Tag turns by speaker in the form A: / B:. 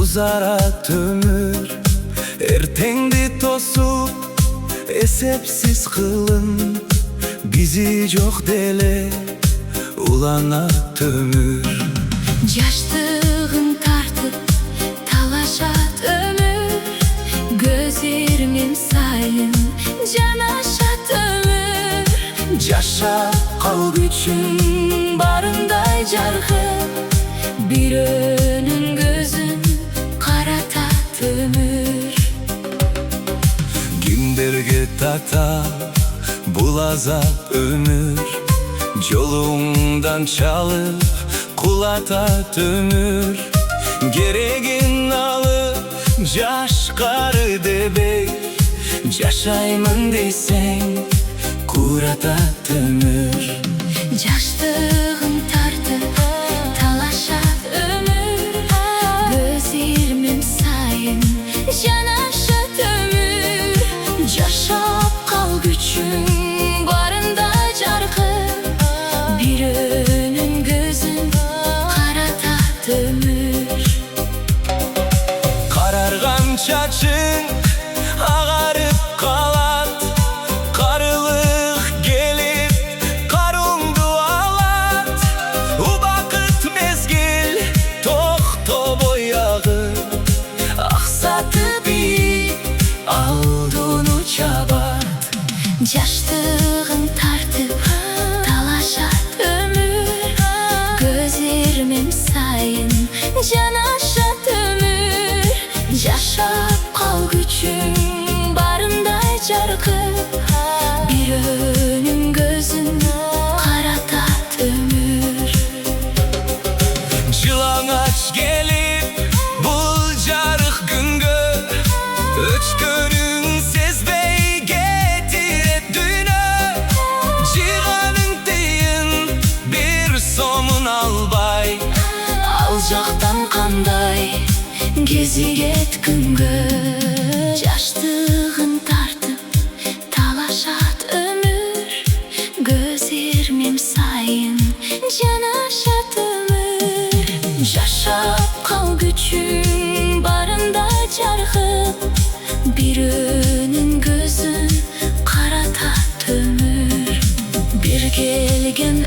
A: uzarat ömür. Ertengdi tosup esepsiz kılın, bizi çok dele ulanat ömür.
B: Жаштығын тартып талашат өмір, көз ирмем сайын жанашат өмір.
A: Жашап кал күчүң барындай жаркын, бирөөнүн көзүн каратат өмүр. Кимдерге тата бул азап өмүр, жолуңдан чалып кулатат өмүр. Керегин алып жашкары дебей, жашаймын десең куратат өмүр.
B: Жаштығын тартып талашат өмір, көз ирмем сайын жанашат өмір. Жашап кал күчүң барындай жаркын, бирөөнүн көзүн каратат өмүр.
A: Карарган чачың агарып калат, карылык келип каруңду алат. Убакыт мезгил токтобой агып, аксатып ийип алдууну чабат.
B: Жаштығын тартып талашат өмір, көз ирмем сайын жанашат өмір. Жашап кал күчүң барындай жаркын, бирөөнүн көзүн каратат өмүр.
A: Жылаңач келип бул жарык күнгө, өчкөнүң сезбей кетирет дүйнө. Жыганың тыйын бир сомун албай, ал жактан кандай кезигет күнгө.
B: Жаштығын тартып талашат өмір, көз ирмем сайын жанашат өмір. Жашап кал күчүң барындай жаркын, бирөөнүн көзүн каратат өмүр. Бир келген